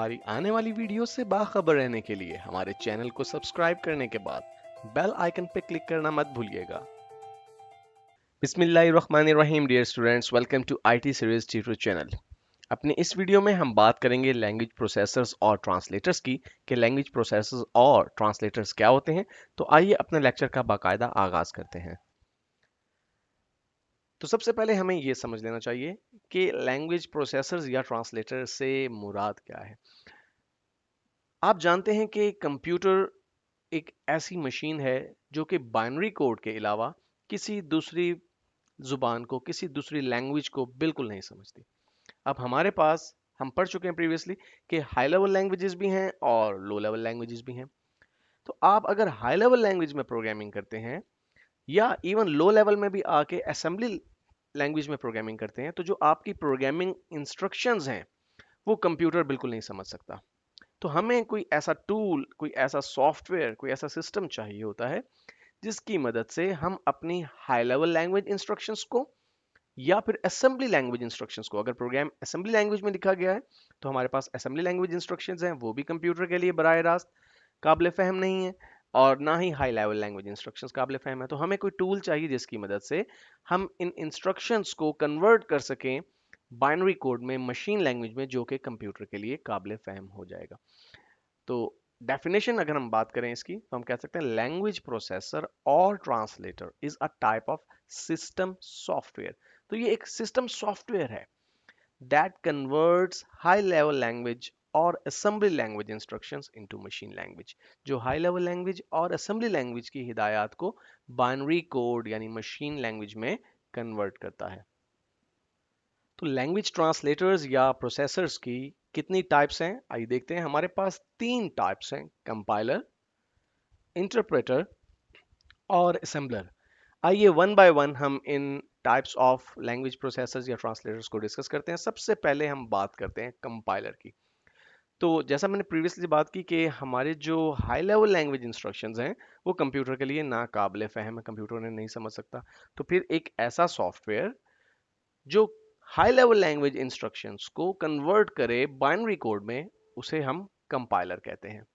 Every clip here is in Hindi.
हमारी आने वाली वीडियो से बाखबर रहने के लिए हमारे चैनल को सब्सक्राइब करने के बाद बेल आइकन पर क्लिक करना मत भूलिएगा। बिस्मिल्लाहिर्रहमानिर्रहीम। Dear students, welcome to IT series tutor channel. अपने इस वीडियो में हम बात करेंगे लैंग्वेज प्रोसेसर्स और ट्रांसलेटर्स की कि लैंग्वेज प्रोसेसर्स और ट्रांसलेटर्स क्या होते हैं। तो आइए अपने लेक्चर का बाकायदा आगाज करते हैं। तो सबसे पहले हमें यह समझ लेना चाहिए कि लैंग्वेज प्रोसेसर्स या ट्रांसलेटर से मुराद क्या है। आप जानते हैं कि कंप्यूटर एक ऐसी मशीन है जो कि बाइनरी कोड के अलावा किसी दूसरी जुबान को, किसी दूसरी लैंग्वेज को बिल्कुल नहीं समझती। अब हमारे पास, हम पढ़ चुके हैं प्रीवियसली कि हाई लेवल लैंग्वेजेस भी हैं और लो लेवल लैंग्वेजेस भी हैं। तो आप अगर हाई लेवल लैंग्वेज में प्रोग्रामिंग करते हैं या इवन लो लेवल में भी आके असेंबली लैंग्वेज में प्रोग्रामिंग करते हैं, तो जो आपकी प्रोग्रामिंग इंस्ट्रक्शंस हैं वो कंप्यूटर बिल्कुल नहीं समझ सकता। तो हमें कोई ऐसा टूल, कोई ऐसा सॉफ्टवेयर, कोई ऐसा सिस्टम चाहिए होता है जिसकी मदद से हम अपनी हाई लेवल लैंग्वेज इंस्ट्रक्शंस को या फिर असेंबली लैंग्वेज इंस्ट्रक्शंस को, अगर प्रोग्राम असेंबली लैंग्वेज में लिखा गया है तो हमारे पास असेंबली लैंग्वेज इंस्ट्रक्शंस हैं, वो भी कंप्यूटर के लिए बराह रास्त काबिल फहम नहीं है और ना ही हाई लेवल लैंग्वेज इंस्ट्रक्शंस काबिल फहम है। तो हमें कोई टूल चाहिए जिसकी मदद से हम इन इंस्ट्रक्शंस को कन्वर्ट कर सकें बाइनरी कोड में, मशीन लैंग्वेज में, जो कि कंप्यूटर के लिए काबिल फहम हो जाएगा। तो डेफिनेशन अगर हम बात करें इसकी, तो हम कह सकते हैं लैंग्वेज प्रोसेसर और translator is a type of system software. तो ये एक सिस्टम सॉफ्टवेयर है that converts high level language और assembly language instructions into machine language, जो हाई लेवल लैंग्वेज और असेंबली लैंग्वेज की हिदायत को बाइनरी कोड यानी मशीन लैंग्वेज में कन्वर्ट करता है। तो लैंग्वेज ट्रांसलेटर्स या प्रोसेसर्स की कितनी टाइप्स हैं, आइए देखते हैं। हमारे पास 3 टाइप्स हैं, कंपाइलर, इंटरप्रेटर और असेंबलर। आइए वन बाय वन हम इन टाइप्स ऑफ लैंग्वेज प्रोसेसर्स या ट्रांसलेटर्स को डिस्कस करते हैं। सबसे पहले हम बात करते हैं कंपाइलर की। तो जैसा मैंने प्रीवियसली बात की कि हमारे जो हाई लेवल लैंग्वेज इंस्ट्रक्शंस हैं वो कंप्यूटर के लिए नाकाबिले फहम है, कंप्यूटर उन्हें नहीं समझ सकता। तो फिर एक ऐसा सॉफ्टवेयर जो हाई लेवल लैंग्वेज इंस्ट्रक्शंस को कन्वर्ट करे बाइनरी कोड में, उसे हम कंपाइलर कहते हैं।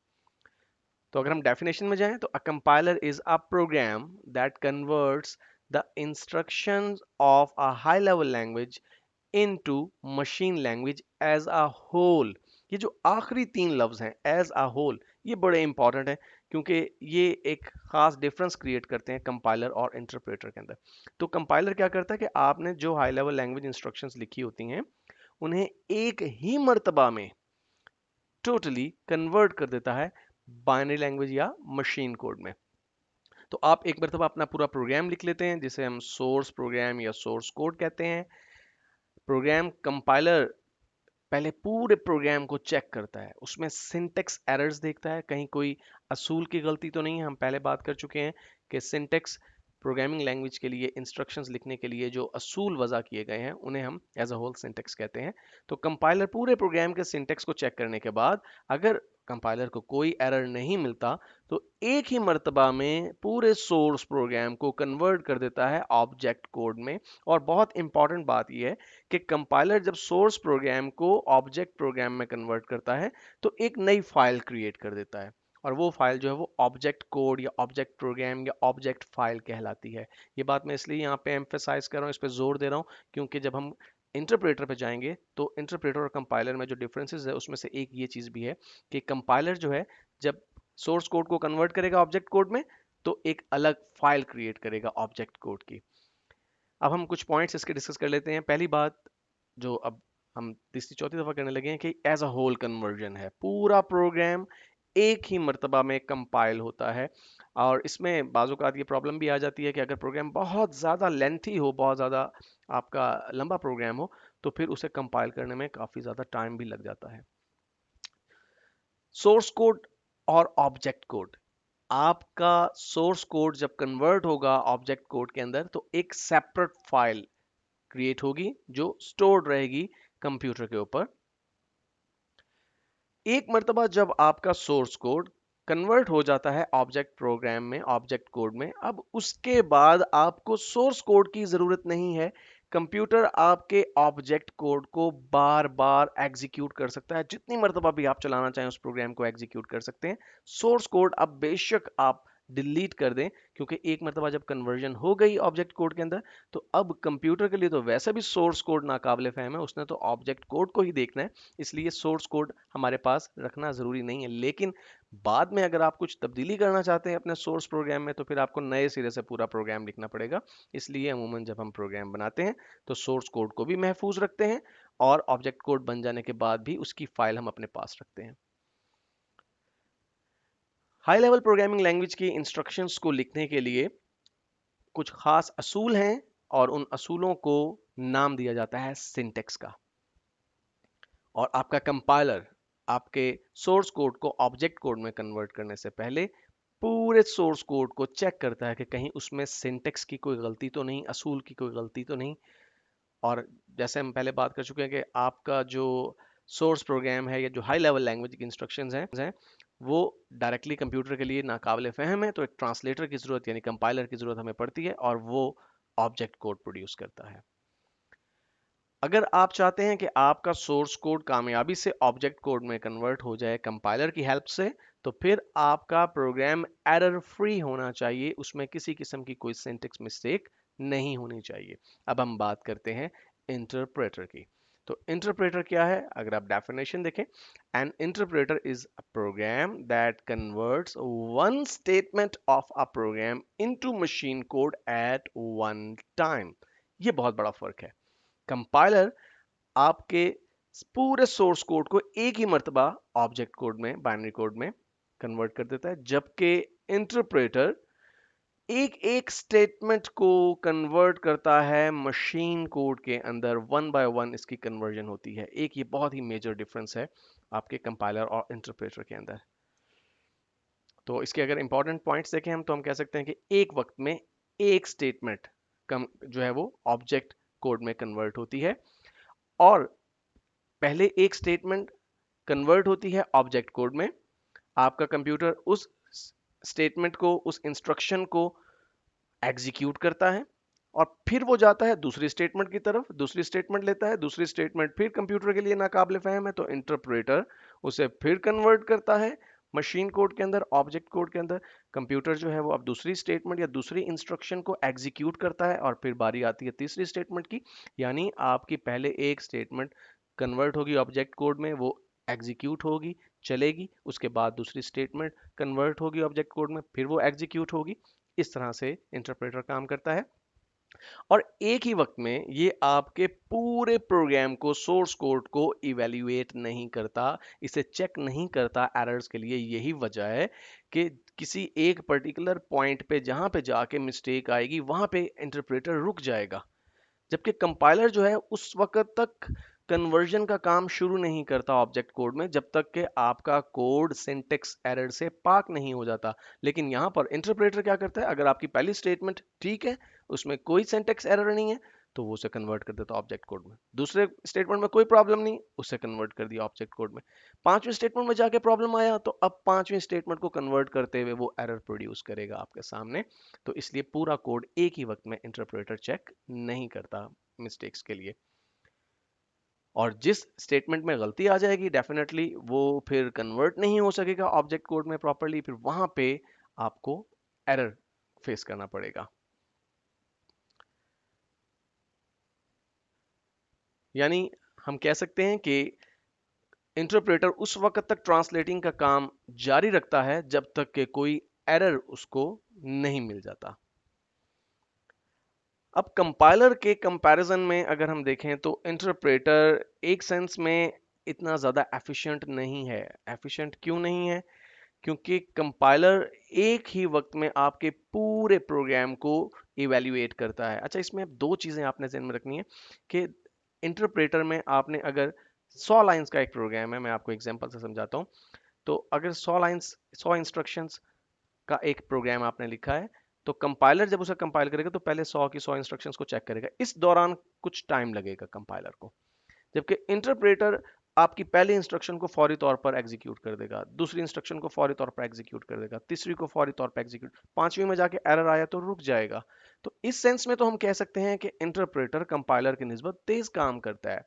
तो अगर हम डेफिनेशन में जाएं तो a compiler is a program that converts the instructions of a high level language into machine language as a whole. ये जो आखिरी 3 लफ्ज हैं, एज अ होल, ये बड़े इंपॉर्टेंट हैं क्योंकि ये एक खास डिफरेंस क्रिएट करते हैं कंपाइलर और इंटरप्रेटर के अंदर। तो कंपाइलर क्या करता है कि आपने जो हाई लेवल लैंग्वेज इंस्ट्रक्शंस लिखी होती हैं उन्हें एक ही मर्तबा में टोटली कन्वर्ट कर देता है बाइनरी लैंग्वेज या मशीन कोड में। तो आप एक मर्तबा अपना पूरा प्रोग्राम लिख लेते हैं जिसे हम सोर्स प्रोग्राम या सोर्स कोड कहते हैं। प्रोग्राम कंपाइलर पहले पूरे प्रोग्राम को चेक करता है, उसमें सिंटेक्स एरर्स देखता है, कहीं कोई असूल की गलती तो नहीं है। हम पहले बात कर चुके हैं कि सिंटेक्स प्रोग्रामिंग लैंग्वेज के लिए, इंस्ट्रक्शंस लिखने के लिए जो असूल वजह किए गए हैं उन्हें हम एज अ होल सिंटेक्स कहते हैं। तो कंपाइलर पूरे प्रोग्राम के सिंटेक्स को चेक करने के बाद अगर कंपाइलर को कोई एरर नहीं मिलता तो एक ही मर्तबा में पूरे सोर्स प्रोग्राम को कन्वर्ट कर देता है ऑब्जेक्ट कोड में। और बहुत इंपॉर्टेंट बात यह है कि कंपाइलर जब सोर्स प्रोग्राम को ऑब्जेक्ट प्रोग्राम में कन्वर्ट करता है तो एक नई फाइल क्रिएट कर देता है और वो फाइल जो है वो ऑब्जेक्ट कोड या ऑब्जेक्ट प्रोग्राम या ऑब्जेक्ट फाइल कहलाती है। ये बात मैं इसलिए यहाँ पे एम्फेसाइज कर रहा हूँ, इस पे जोर दे रहा हूँ, क्योंकि जब हम इंटरप्रेटर पे जाएंगे तो इंटरप्रेटर और कंपाइलर में जो डिफरेंसेस है उसमें से एक ये चीज़ भी है कि कंपाइलर जो है जब सोर्स कोड को कन्वर्ट करेगा ऑब्जेक्ट कोड में तो एक अलग फाइल क्रिएट करेगा ऑब्जेक्ट कोड की। अब हम कुछ पॉइंट्स इसके डिस्कस कर लेते हैं। पहली बात जो अब हम तीसरी चौथी दफा करने लगे हैं कि एज अ होल कन्वर्जन है, पूरा प्रोग्राम एक ही मर्तबा में कंपाइल होता है। और इसमें बाज़-औक़ात ये प्रॉब्लम भी आ जाती है कि अगर प्रोग्राम बहुत ज़्यादा लेंथी हो, बहुत ज़्यादा आपका लंबा प्रोग्राम हो, तो फिर उसे कंपाइल करने में काफ़ी ज़्यादा टाइम भी लग जाता है। सोर्स कोड और ऑब्जेक्ट कोड, आपका सोर्स कोड जब कन्वर्ट होगा ऑब्जेक्ट कोड के अंदर तो एक सेपरेट फाइल क्रिएट होगी जो स्टोर्ड रहेगी कंप्यूटर के ऊपर। एक मर्तबा जब आपका सोर्स कोड कन्वर्ट हो जाता है ऑब्जेक्ट प्रोग्राम में, ऑब्जेक्ट कोड में, अब उसके बाद आपको सोर्स कोड की जरूरत नहीं है कंप्यूटर आपके ऑब्जेक्ट कोड को बार बार एग्जीक्यूट कर सकता है, जितनी मर्तबा भी आप चलाना चाहें उस प्रोग्राम को एग्जीक्यूट कर सकते हैं। सोर्स कोड अब बेशक आप डिलीट कर दें, क्योंकि एक मर्तबा जब कन्वर्जन हो गई ऑब्जेक्ट कोड के अंदर, तो अब कंप्यूटर के लिए तो वैसे भी सोर्स कोड नाकाबिले फहम है, उसने तो ऑब्जेक्ट कोड को ही देखना है, इसलिए सोर्स कोड हमारे पास रखना ज़रूरी नहीं है। लेकिन बाद में अगर आप कुछ तब्दीली करना चाहते हैं अपने सोर्स प्रोग्राम में, तो फिर आपको नए सिरे से पूरा प्रोग्राम लिखना पड़ेगा। इसलिए अमूमन जब हम प्रोग्राम बनाते हैं तो सोर्स कोड को भी महफूज रखते हैं, और ऑब्जेक्ट कोड बन जाने के बाद भी उसकी फाइल हम अपने पास रखते हैं। हाई लेवल प्रोग्रामिंग लैंग्वेज की इंस्ट्रक्शंस को लिखने के लिए कुछ खास असूल हैं, और उन असूलों को नाम दिया जाता है सिंटेक्स का। और आपका कंपाइलर आपके सोर्स कोड को ऑब्जेक्ट कोड में कन्वर्ट करने से पहले पूरे सोर्स कोड को चेक करता है कि कहीं उसमें सिंटेक्स की कोई गलती तो नहीं, असूल की कोई गलती तो नहीं। और जैसे हम पहले बात कर चुके हैं कि आपका जो सोर्स प्रोग्राम है या जो हाई लेवल लैंग्वेज की इंस्ट्रक्शंस हैं वो डायरेक्टली कंप्यूटर के लिए नाकाबिले फहम है, तो एक ट्रांसलेटर की ज़रूरत यानी कंपाइलर की ज़रूरत हमें पड़ती है, और वो ऑब्जेक्ट कोड प्रोड्यूस करता है। अगर आप चाहते हैं कि आपका सोर्स कोड कामयाबी से ऑब्जेक्ट कोड में कन्वर्ट हो जाए कंपाइलर की हेल्प से, तो फिर आपका प्रोग्राम एरर फ्री होना चाहिए, उसमें किसी किस्म की कोई सिंटेक्स मिस्टेक नहीं होनी चाहिए। अब हम बात करते हैं इंटरप्रेटर की। तो इंटरप्रेटर क्या है? अगर आप डेफिनेशन देखें, an interpreter is a program that converts one statement of a program into machine code at one time. ये बहुत बड़ा फर्क है। कंपाइलर आपके पूरे सोर्स कोड को एक ही मर्तबा ऑब्जेक्ट कोड में, बाइनरी कोड में कन्वर्ट कर देता है, जबकि इंटरप्रेटर एक एक स्टेटमेंट को कन्वर्ट करता है मशीन कोड के अंदर। वन बाय वन इसकी कन्वर्जन होती है। एक ये बहुत ही मेजर डिफरेंस है आपके कंपाइलर और इंटरप्रेटर के अंदर। तो इसके अगर इंपॉर्टेंट पॉइंट्स देखें हम, तो हम कह सकते हैं कि एक वक्त में एक स्टेटमेंट कम जो है वो ऑब्जेक्ट कोड में कन्वर्ट होती है, और पहले एक स्टेटमेंट कन्वर्ट होती है ऑब्जेक्ट कोड में। आपका कंप्यूटर उस स्टेटमेंट को, उस इंस्ट्रक्शन को एग्जीक्यूट करता है, और फिर वो जाता है दूसरी स्टेटमेंट की तरफ, दूसरी स्टेटमेंट लेता है, दूसरी स्टेटमेंट फिर कंप्यूटर के लिए नाकाबिले फहम है, तो इंटरप्रेटर उसे फिर कन्वर्ट करता है मशीन कोड के अंदर, ऑब्जेक्ट कोड के अंदर। कंप्यूटर जो है वो अब दूसरी स्टेटमेंट या दूसरी इंस्ट्रक्शन को एग्जीक्यूट करता है, और फिर बारी आती है तीसरी स्टेटमेंट की। यानी आपकी पहले एक स्टेटमेंट कन्वर्ट होगी ऑब्जेक्ट कोड में, वो एग्जीक्यूट होगी, चलेगी, उसके बाद दूसरी स्टेटमेंट कन्वर्ट होगी ऑब्जेक्ट कोड में, फिर वो एग्जीक्यूट होगी। इस तरह से इंटरप्रेटर काम करता है, और एक ही वक्त में ये आपके पूरे प्रोग्राम को, सोर्स कोड को इवेल्युएट नहीं करता, इसे चेक नहीं करता एरर्स के लिए। यही वजह है कि किसी एक पर्टिकुलर पॉइंट पे जहां पे जाके मिस्टेक आएगी वहां पे इंटरप्रेटर रुक जाएगा, जबकि कंपाइलर जो है उस वक्त तक कन्वर्जन का काम शुरू नहीं करता ऑब्जेक्ट कोड में, जब तक कि आपका कोड सिंटेक्स एरर से पाक नहीं हो जाता। लेकिन यहाँ पर इंटरप्रेटर क्या करता है, अगर आपकी पहली स्टेटमेंट ठीक है, उसमें कोई सिंटेक्स एरर नहीं है, तो वो उसे कन्वर्ट कर देता ऑब्जेक्ट कोड में। दूसरे स्टेटमेंट में कोई प्रॉब्लम नहीं, उसे कन्वर्ट कर दिया ऑब्जेक्ट कोड में। पांचवें स्टेटमेंट में जाके प्रॉब्लम आया, तो अब पांचवें स्टेटमेंट को कन्वर्ट करते हुए वो एरर प्रोड्यूस करेगा आपके सामने। तो इसलिए पूरा कोड एक ही वक्त में इंटरप्रेटर चेक नहीं करता मिस्टेक्स के लिए। और जिस स्टेटमेंट में गलती आ जाएगी, डेफिनेटली वो फिर कन्वर्ट नहीं हो सकेगा ऑब्जेक्ट कोड में प्रॉपरली, फिर वहां पे आपको एरर फेस करना पड़ेगा। यानी हम कह सकते हैं कि इंटरप्रेटर उस वक्त तक ट्रांसलेटिंग का काम जारी रखता है जब तक कि कोई एरर उसको नहीं मिल जाता। अब कंपाइलर के कंपैरिजन में अगर हम देखें, तो इंटरप्रेटर एक सेंस में इतना ज़्यादा एफिशिएंट नहीं है। एफिशिएंट क्यों नहीं है? क्योंकि कंपाइलर एक ही वक्त में आपके पूरे प्रोग्राम को इवेल्युएट करता है। अच्छा, इसमें अब दो चीज़ें आपने ध्यान में रखनी है कि इंटरप्रेटर में आपने अगर 100 लाइंस का एक प्रोग्राम है, मैं आपको एग्जांपल से समझाता हूँ। तो अगर 100 लाइंस, 100 इंस्ट्रक्शंस का एक प्रोग्राम आपने लिखा है, तो कंपाइलर जब उसे कंपाइल करेगा तो पहले 100 की 100 इंस्ट्रक्शंस को चेक करेगा। इस दौरान कुछ टाइम लगेगा कंपाइलर को, जबकि इंटरप्रेटर आपकी पहली इंस्ट्रक्शन को फौरी तौर पर एग्जीक्यूट कर देगा, दूसरी इंस्ट्रक्शन को फौरी तौर पर एग्जीक्यूट कर देगा, तीसरी को फौरी तौर पर एग्जीक्यूट, पांचवी में जाके एरर आया तो रुक जाएगा। तो इस सेंस में तो हम कह सकते हैं कि इंटरप्रेटर कंपाइलर की निस्बत तेज काम करता है।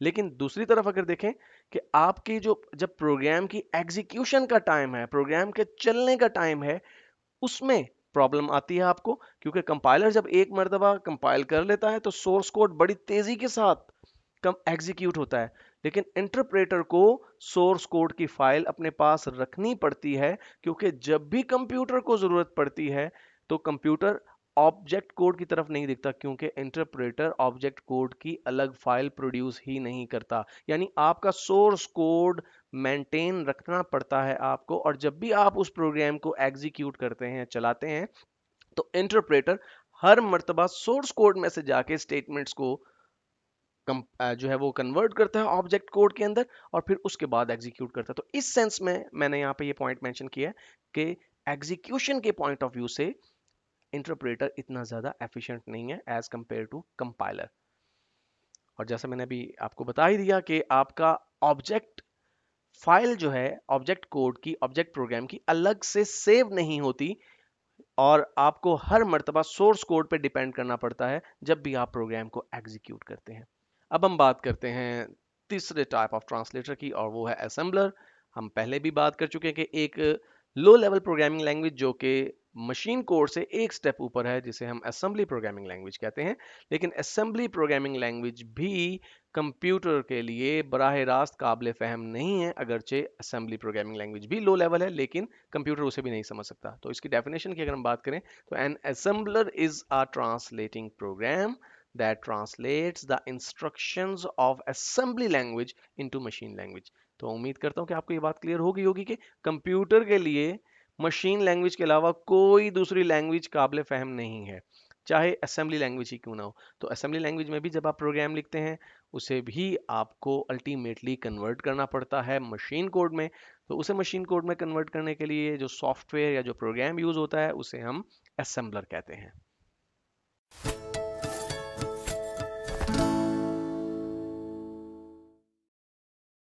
लेकिन दूसरी तरफ अगर देखें कि आपकी जो जब प्रोग्राम की एग्जीक्यूशन का टाइम है, प्रोग्राम के चलने का टाइम है, उसमें प्रॉब्लम आती है आपको, क्योंकि कंपाइलर जब एक मर्तबा कंपाइल कर लेता है तो सोर्स कोड बड़ी तेजी के साथ कम एग्जीक्यूट होता है। लेकिन इंटरप्रेटर को सोर्स कोड की फाइल अपने पास रखनी पड़ती है, क्योंकि जब भी कंप्यूटर को जरूरत पड़ती है तो कंप्यूटर ऑब्जेक्ट कोड की तरफ नहीं दिखता, क्योंकि इंटरप्रेटर ऑब्जेक्ट कोड की अलग फाइल प्रोड्यूस ही नहीं करता। यानी आपका सोर्स कोड मेंटेन रखना पड़ता है आपको, और जब भी आप उस प्रोग्राम को एग्जीक्यूट करते हैं, चलाते हैं, तो इंटरप्रेटर हर मर्तबा सोर्स कोड में से जाके स्टेटमेंट्स को जो है वो कन्वर्ट करता है ऑब्जेक्ट कोड के अंदर, और फिर उसके बाद एग्जीक्यूट करता है। तो इस सेंस में मैंने यहाँ पे ये पॉइंट मेंशन किया है कि एग्जीक्यूशन के पॉइंट ऑफ व्यू से इंटरप्रेटर इतना ज़्यादा एफिशिएंट नहीं है एज कंपेयर टू कंपाइलर। और जैसा मैंने अभी आपको बता ही दिया कि आपका ऑब्जेक्ट फाइल जो है ऑब्जेक्ट कोड की, ऑब्जेक्ट प्रोग्राम की अलग से सेव नहीं होती, और आपको हर मर्तबा सोर्स कोड पे डिपेंड करना पड़ता है जब भी आप प्रोग्राम को एग्जीक्यूट करते हैं। अब हम बात करते हैं तीसरे टाइप ऑफ ट्रांसलेटर की, और वो है असेंबलर। हम पहले भी बात कर चुके हैं कि एक लो लेवल प्रोग्रामिंग लैंग्वेज जो कि मशीन कोड से एक स्टेप ऊपर है, जिसे हम असेंबली प्रोग्रामिंग लैंग्वेज कहते हैं। लेकिन असेंबली प्रोग्रामिंग लैंग्वेज भी कंप्यूटर के लिए बराह रास्त काबिल फ़हम नहीं है, अगरचे असेंबली प्रोग्रामिंग लैंग्वेज भी लो लेवल है, लेकिन कंप्यूटर उसे भी नहीं समझ सकता। तो इसकी डेफिनेशन की अगर हम बात करें तो an assembler is a translating program that translates the instructions of assembly language into machine language। तो उम्मीद करता हूँ कि आपको ये बात क्लियर हो गई होगी कि कंप्यूटर के लिए मशीन लैंग्वेज के अलावा कोई दूसरी लैंग्वेज काबिल फहम नहीं है, चाहे असेंबली लैंग्वेज ही क्यों ना हो। तो असेंबली लैंग्वेज में भी जब आप प्रोग्राम लिखते हैं, उसे भी आपको अल्टीमेटली कन्वर्ट करना पड़ता है मशीन कोड में। तो उसे मशीन कोड में कन्वर्ट करने के लिए जो सॉफ्टवेयर या जो प्रोग्राम यूज होता है, उसे हम असेंबलर कहते हैं।